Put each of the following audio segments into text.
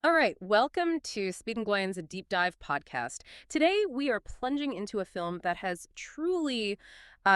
All right, welcome to Speed and Gwen's Deep Dive podcast. Today, we are plunging into a film that has truly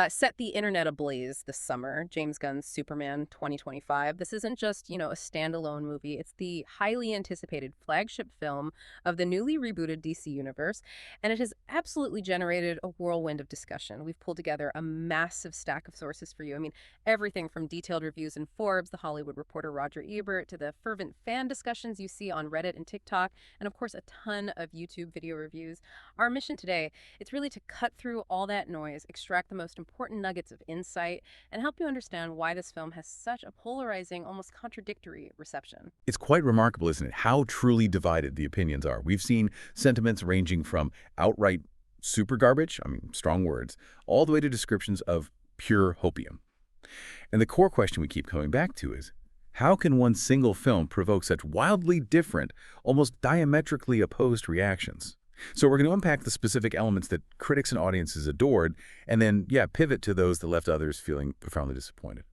set the internet ablaze this summer, James Gunn's Superman 2025. This isn't just, a standalone movie. It's the highly anticipated flagship film of the newly rebooted DC universe, and it has absolutely generated a whirlwind of discussion. We've pulled together a massive stack of sources for you. I mean, everything from detailed reviews in Forbes, The Hollywood Reporter Roger Ebert, to the fervent fan discussions you see on Reddit and TikTok, and of course, a ton of YouTube video reviews. Our mission today, it's really to cut through all that noise, extract the most important nuggets of insight, and help you understand why this film has such a polarizing, almost contradictory reception. It's quite remarkable, isn't it, how truly divided the opinions are. We've seen sentiments ranging from outright super garbage, I mean, strong words, all the way to descriptions of pure hopium. And the core question we keep coming back to is, how can one single film provoke such wildly different, almost diametrically opposed reactions? So we're going to unpack the specific elements that critics and audiences adored, and then, pivot to those that left others feeling profoundly disappointed.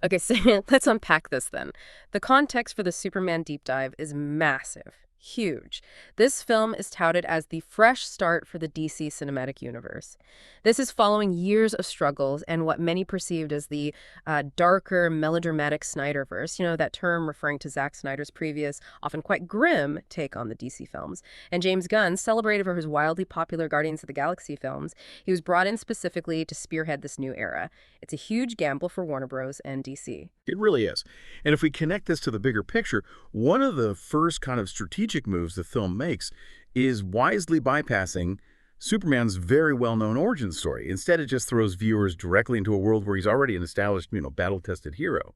Okay, so let's unpack this then. The context for the Superman deep dive is massive, huge. This film is touted as the fresh start for the DC cinematic universe. This is following years of struggles and what many perceived as the darker, melodramatic Snyderverse, that term referring to Zack Snyder's previous, often quite grim take on the DC films. And James Gunn, celebrated for his wildly popular Guardians of the Galaxy films, he was brought in specifically to spearhead this new era. It's a huge gamble for Warner Bros. And DC. It really is. And if we connect this to the bigger picture, one of the first kind of strategic moves the film makes is wisely bypassing Superman's very well-known origin story. Instead, it just throws viewers directly into a world where he's already an established, battle-tested hero.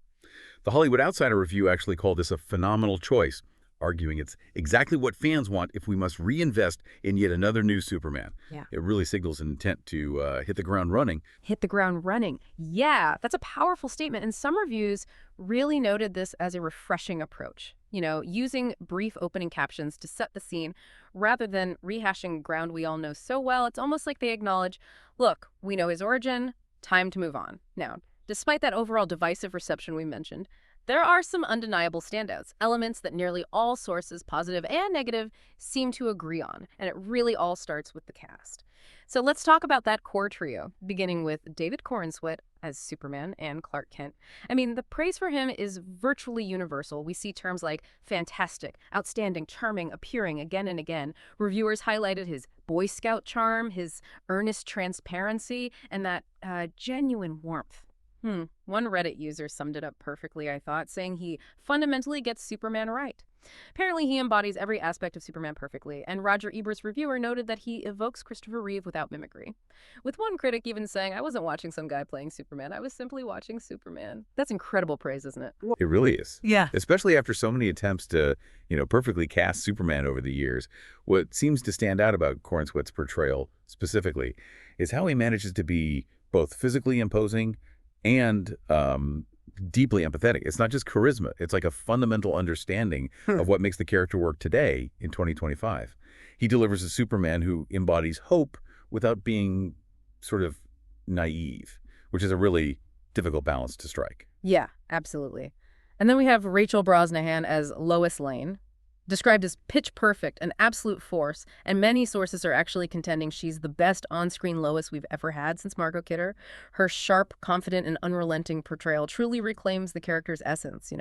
The Hollywood Outsider review actually called this a phenomenal choice, arguing it's exactly what fans want if we must reinvest in yet another new Superman. Yeah. It really signals an intent to hit the ground running. Hit the ground running. Yeah, that's a powerful statement. And some reviews really noted this as a refreshing approach. Using brief opening captions to set the scene rather than rehashing ground we all know so well. It's almost like they acknowledge, look, we know his origin, time to move on. Now, despite that overall divisive reception we mentioned, there are some undeniable standouts, elements that nearly all sources, positive and negative, seem to agree on, and it really all starts with the cast. So let's talk about that core trio, beginning with David Corenswet as Superman and Clark Kent. I mean, the praise for him is virtually universal. We see terms like fantastic, outstanding, charming appearing again and again. Reviewers highlighted his Boy Scout charm, his earnest transparency, and that genuine warmth. One Reddit user summed it up perfectly, I thought, saying he fundamentally gets Superman right. Apparently, he embodies every aspect of Superman perfectly, and Roger Ebert's reviewer noted that he evokes Christopher Reeve without mimicry. With one critic even saying, I wasn't watching some guy playing Superman, I was simply watching Superman. That's incredible praise, isn't it? It really is. Yeah. Especially after so many attempts to, perfectly cast Superman over the years. What seems to stand out about Corenswet's portrayal specifically is how he manages to be both physically imposing and deeply empathetic. It's not just charisma. It's like a fundamental understanding of what makes the character work today in 2025. He delivers a Superman who embodies hope without being sort of naive, which is a really difficult balance to strike. Yeah, absolutely. And then we have Rachel Brosnahan as Lois Lane, described as pitch perfect, an absolute force, and many sources are actually contending she's the best on-screen Lois we've ever had since Margot Kidder. Her sharp, confident, and unrelenting portrayal truly reclaims the character's essence,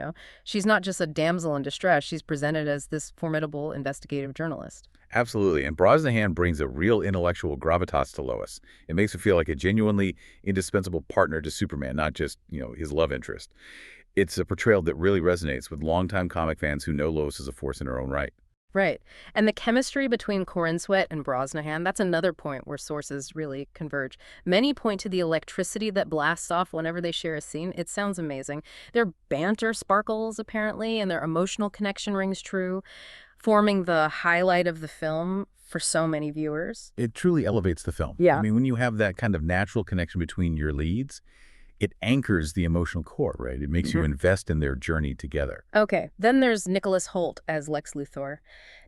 She's not just a damsel in distress, she's presented as this formidable investigative journalist. Absolutely. And Brosnahan brings a real intellectual gravitas to Lois. It makes her feel like a genuinely indispensable partner to Superman, not just, his love interest. It's a portrayal that really resonates with longtime comic fans who know Lois is a force in her own right. Right. And the chemistry between Corenswet and Brosnahan, that's another point where sources really converge. Many point to the electricity that blasts off whenever they share a scene. It sounds amazing. Their banter sparkles, apparently, and their emotional connection rings true, forming the highlight of the film for so many viewers. It truly elevates the film. Yeah. I mean, when you have that kind of natural connection between your leads, it anchors the emotional core, right? It makes you invest in their journey together. Okay, then there's Nicholas Hoult as Lex Luthor.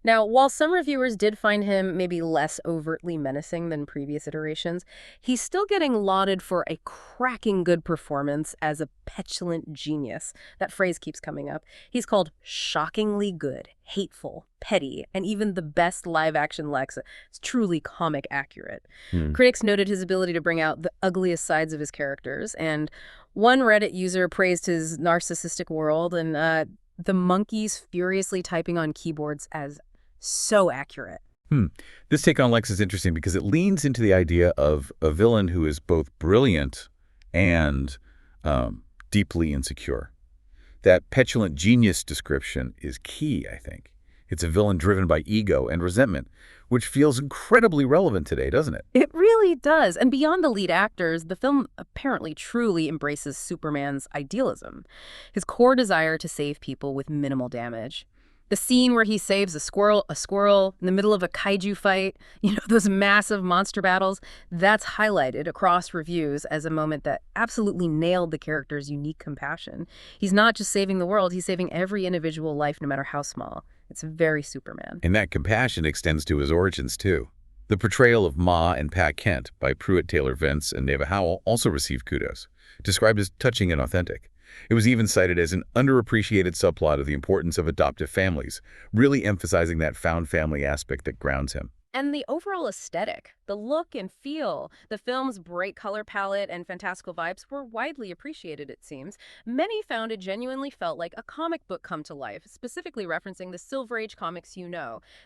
Now, while some reviewers did find him maybe less overtly menacing than previous iterations, he's still getting lauded for a cracking good performance as a petulant genius. That phrase keeps coming up. He's called shockingly good, hateful, petty, and even the best live-action Lex is truly comic accurate. Hmm. Critics noted his ability to bring out the ugliest sides of his characters, and one Reddit user praised his narcissistic world and the monkeys furiously typing on keyboards as so accurate. Hmm. This take on Lex is interesting because it leans into the idea of a villain who is both brilliant and deeply insecure. That petulant genius description is key, I think. It's a villain driven by ego and resentment, which feels incredibly relevant today, doesn't it? It really does. And beyond the lead actors, the film apparently truly embraces Superman's idealism, his core desire to save people with minimal damage. The scene where he saves a squirrel in the middle of a kaiju fight, those massive monster battles, that's highlighted across reviews as a moment that absolutely nailed the character's unique compassion. He's not just saving the world, he's saving every individual life, no matter how small. It's very Superman. And that compassion extends to his origins, too. The portrayal of Ma and Pat Kent by Pruitt Taylor Vince and Neva Howell also received kudos, described as touching and authentic. It was even cited as an underappreciated subplot of the importance of adoptive families, really emphasizing that found family aspect that grounds him. And the overall aesthetic, the look and feel, the film's bright color palette and fantastical vibes were widely appreciated, it seems. Many found it genuinely felt like a comic book come to life, specifically referencing the Silver Age comics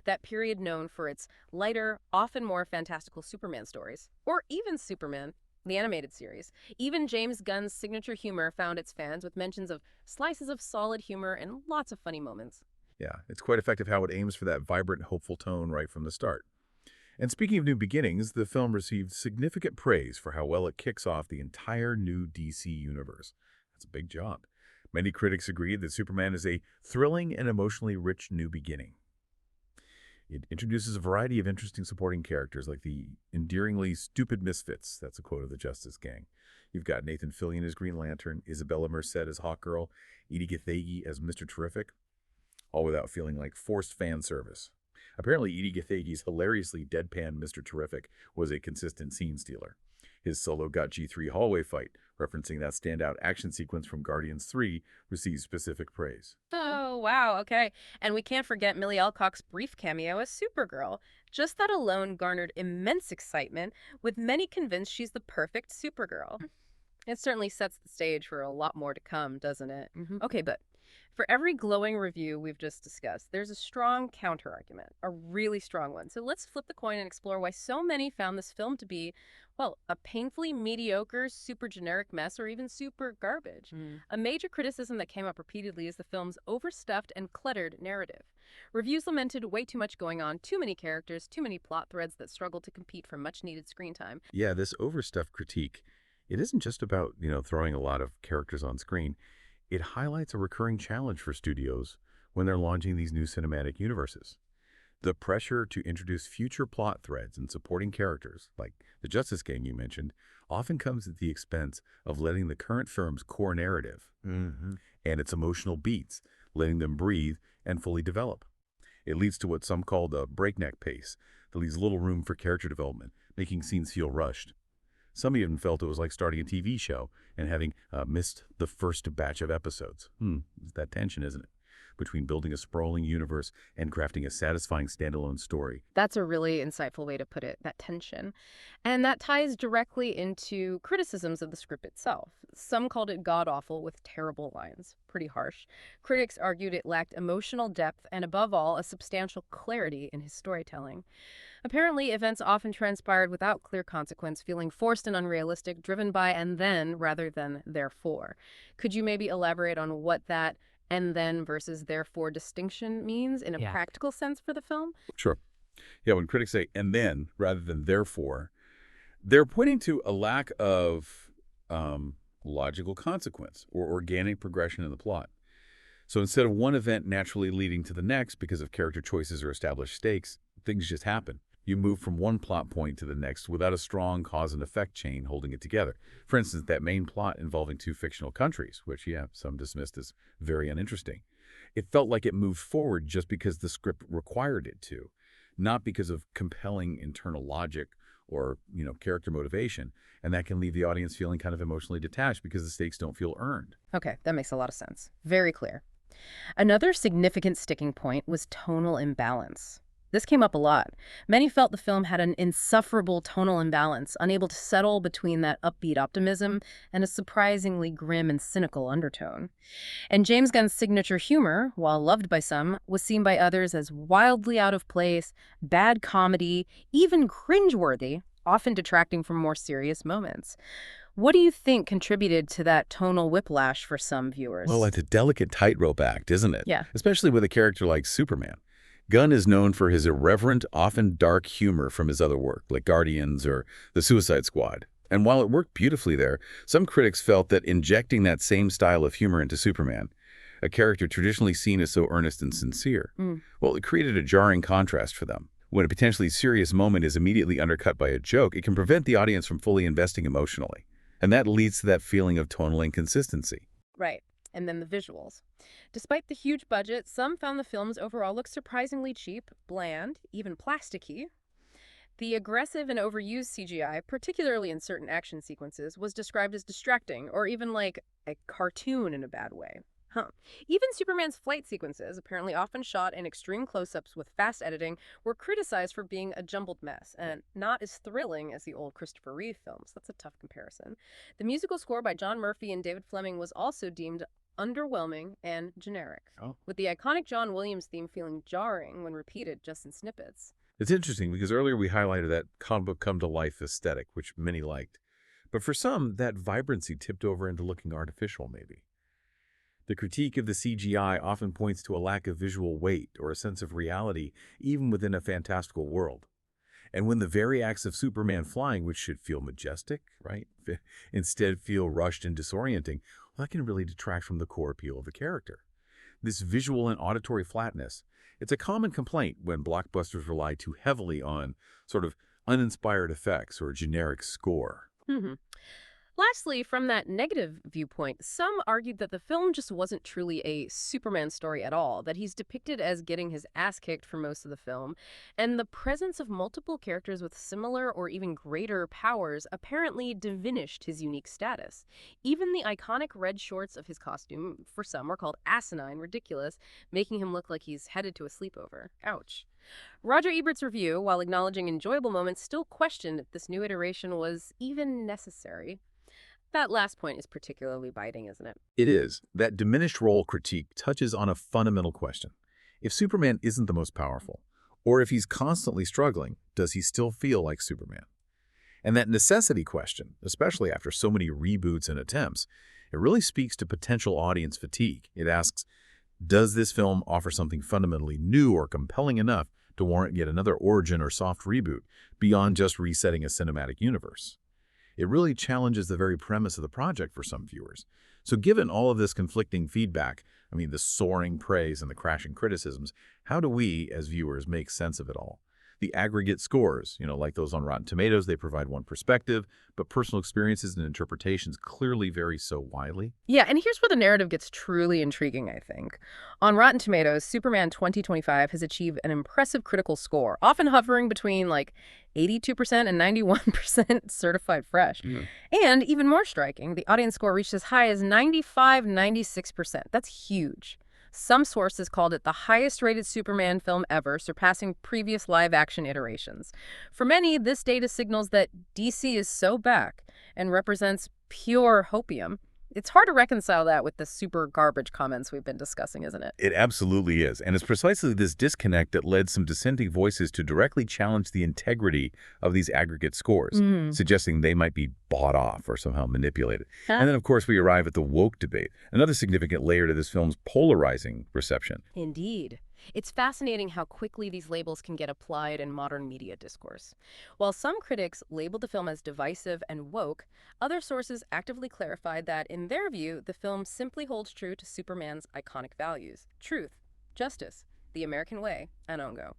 that period known for its lighter, often more fantastical Superman stories. Or even Superman, the animated series. Even James Gunn's signature humor found its fans with mentions of slices of solid humor and lots of funny moments. Yeah, it's quite effective how it aims for that vibrant, hopeful tone right from the start. And speaking of new beginnings, the film received significant praise for how well it kicks off the entire new DC universe. That's a big job. Many critics agreed that Superman is a thrilling and emotionally rich new beginning. It introduces a variety of interesting supporting characters like the endearingly stupid misfits. That's a quote of the Justice Gang. You've got Nathan Fillion as Green Lantern, Isabella Merced as Hawkgirl, Edie Gathegi as Mr. Terrific, all without feeling like forced fan service. Apparently, Edie Gathegi's hilariously deadpan Mr. Terrific was a consistent scene stealer. His solo Got G3 hallway fight, referencing that standout action sequence from Guardians 3, received specific praise. Oh, wow, okay. And we can't forget Millie Alcock's brief cameo as Supergirl. Just that alone garnered immense excitement, with many convinced she's the perfect Supergirl. It certainly sets the stage for a lot more to come, doesn't it? Okay, but for every glowing review we've just discussed, there's a strong counterargument, a really strong one. So let's flip the coin and explore why so many found this film to be, well, a painfully mediocre, super generic mess, or even super garbage. A major criticism that came up repeatedly is the film's overstuffed and cluttered narrative. Reviews lamented way too much going on, too many characters, too many plot threads that struggled to compete for much-needed screen time. Yeah, this overstuffed critique, it isn't just about, throwing a lot of characters on screen. It highlights a recurring challenge for studios when they're launching these new cinematic universes. The pressure to introduce future plot threads and supporting characters, like the Justice Gang you mentioned, often comes at the expense of letting the current film's core narrative and its emotional beats, letting them breathe and fully develop. It leads to what some call the breakneck pace that leaves little room for character development, making scenes feel rushed. Some even felt it was like starting a TV show and having missed the first batch of episodes. It's that tension, isn't it? Between building a sprawling universe and crafting a satisfying standalone story. That's a really insightful way to put it, that tension. And that ties directly into criticisms of the script itself. Some called it god-awful with terrible lines. Pretty harsh. Critics argued it lacked emotional depth and, above all, a substantial clarity in his storytelling. Apparently, events often transpired without clear consequence, feeling forced and unrealistic, driven by and then rather than therefore. Could you maybe elaborate on what that and then versus therefore distinction means in a practical sense for the film? Sure. Yeah, when critics say and then rather than therefore, they're pointing to a lack of logical consequence or organic progression in the plot. So instead of one event naturally leading to the next because of character choices or established stakes, things just happen. You move from one plot point to the next without a strong cause and effect chain holding it together. For instance, that main plot involving two fictional countries, which, some dismissed as very uninteresting. It felt like it moved forward just because the script required it to, not because of compelling internal logic or, character motivation, and that can leave the audience feeling kind of emotionally detached because the stakes don't feel earned. Okay, that makes a lot of sense. Very clear. Another significant sticking point was tonal imbalance. This came up a lot. Many felt the film had an insufferable tonal imbalance, unable to settle between that upbeat optimism and a surprisingly grim and cynical undertone. And James Gunn's signature humor, while loved by some, was seen by others as wildly out of place, bad comedy, even cringeworthy, often detracting from more serious moments. What do you think contributed to that tonal whiplash for some Well, viewers? it's a delicate tightrope act, isn't it? Yeah. Especially with a character like Superman. Gunn is known for his irreverent, often dark humor from his other work, like Guardians or The Suicide Squad. And while it worked beautifully there, some critics felt that injecting that same style of humor into Superman, a character traditionally seen as so earnest and sincere, Mm. well, it created a jarring contrast for them. When a potentially serious moment is immediately undercut by a joke, it can prevent the audience from fully investing emotionally. And that leads to that feeling of tonal inconsistency. Right. And then the visuals. Despite the huge budget, some found the films overall look surprisingly cheap, bland, even plasticky. The aggressive and overused CGI, particularly in certain action sequences, was described as distracting or even like a cartoon in a bad way. Huh. Even Superman's flight sequences, apparently often shot in extreme close-ups with fast editing, were criticized for being a jumbled mess and not as thrilling as the old Christopher Reeve films. That's a tough comparison. The musical score by John Murphy and David Fleming was also deemed underwhelming and generic, Oh. with the iconic John Williams theme feeling jarring when repeated just in snippets. It's interesting because earlier we highlighted that comic book come to life aesthetic, which many liked. But for some, that vibrancy tipped over into looking artificial, maybe. The critique of the CGI often points to a lack of visual weight or a sense of reality, even within a fantastical world. And when the very acts of Superman flying, which should feel majestic, right, instead feel rushed and disorienting, well, that can really detract from the core appeal of the character. This visual and auditory flatness, it's a common complaint when blockbusters rely too heavily on sort of uninspired effects or generic score. Hmm. Lastly, from that negative viewpoint, some argued that the film just wasn't truly a Superman story at all, that he's depicted as getting his ass kicked for most of the film, and the presence of multiple characters with similar or even greater powers apparently diminished his unique status. Even the iconic red shorts of his costume, for some, were called asinine, ridiculous, making him look like he's headed to a sleepover. Ouch. Roger Ebert's review, while acknowledging enjoyable moments, still questioned if this new iteration was even necessary. That last point is particularly biting, isn't it? It is. That diminished role critique touches on a fundamental question. If Superman isn't the most powerful, or if he's constantly struggling, does he still feel like Superman? And that necessity question, especially after so many reboots and attempts, it really speaks to potential audience fatigue. It asks, does this film offer something fundamentally new or compelling enough to warrant yet another origin or soft reboot beyond just resetting a cinematic universe? It really challenges the very premise of the project for some viewers. So given all of this conflicting feedback, the soaring praise and the crashing criticisms, how do we, as viewers, make sense of it all? The aggregate scores, like those on Rotten Tomatoes, they provide one perspective, but personal experiences and interpretations clearly vary so widely. Yeah, and here's where the narrative gets truly intriguing, I think. On Rotten Tomatoes, Superman 2025 has achieved an impressive critical score, often hovering between 82% and 91% certified fresh. And even more striking, the audience score reached as high as 96%. That's huge. Some sources called it the highest-rated Superman film ever, surpassing previous live-action iterations. For many, this data signals that DC is so back and represents pure hopium. It's hard to reconcile that with the super garbage comments we've been discussing, isn't it? It absolutely is. And it's precisely this disconnect that led some dissenting voices to directly challenge the integrity of these aggregate scores, suggesting they might be bought off or somehow manipulated. And then, of course, we arrive at the woke debate, another significant layer to this film's polarizing reception. Indeed. It's fascinating how quickly these labels can get applied in modern media discourse. While some critics labeled the film as divisive and woke, other sources actively clarified that, in their view, the film simply holds true to Superman's iconic values: truth, justice, the American way, and Ongo.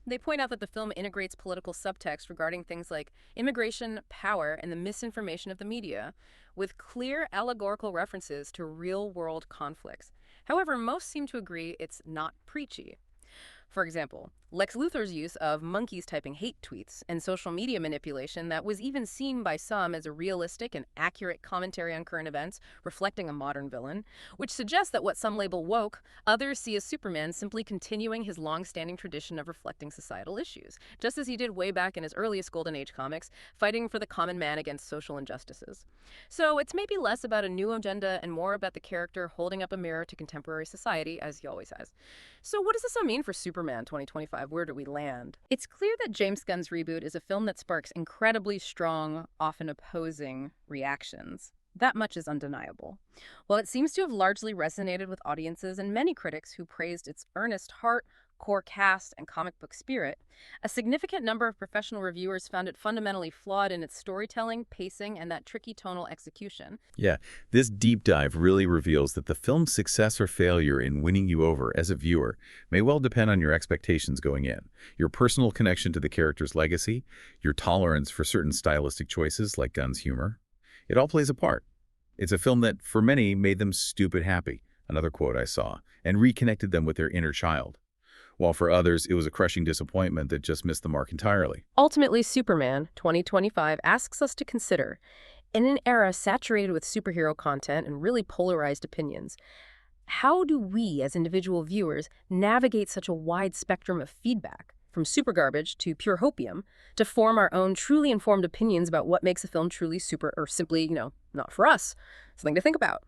They point out that the film integrates political subtext regarding things like immigration, power, and the misinformation of the media, with clear allegorical references to real-world conflicts. However, most seem to agree it's not preachy. For example, Lex Luthor's use of monkeys typing hate tweets and social media manipulation that was even seen by some as a realistic and accurate commentary on current events, reflecting a modern villain, which suggests that what some label woke, others see as Superman simply continuing his long-standing tradition of reflecting societal issues, just as he did way back in his earliest Golden Age comics, fighting for the common man against social injustices. So it's maybe less about a new agenda and more about the character holding up a mirror to contemporary society, as he always has. So what does this all mean for Superman 2025? Where do we land? It's clear that James Gunn's reboot is a film that sparks incredibly strong, often opposing reactions. That much is undeniable. While it seems to have largely resonated with audiences and many critics who praised its earnest heart, core cast, and comic book spirit, a significant number of professional reviewers found it fundamentally flawed in its storytelling, pacing, and that tricky tonal execution. Yeah, this deep dive really reveals that the film's success or failure in winning you over as a viewer may well depend on your expectations going in, your personal connection to the character's legacy, your tolerance for certain stylistic choices like Gunn's humor. It all plays a part. It's a film that, for many, made them stupid happy, another quote I saw, and reconnected them with their inner child, while for others it was a crushing disappointment that just missed the mark entirely. Ultimately, Superman 2025 asks us to consider, in an era saturated with superhero content and really polarized opinions, how do we, as individual viewers, navigate such a wide spectrum of feedback, from super garbage to pure hopium, to form our own truly informed opinions about what makes a film truly super or simply, not for us? Something to think about.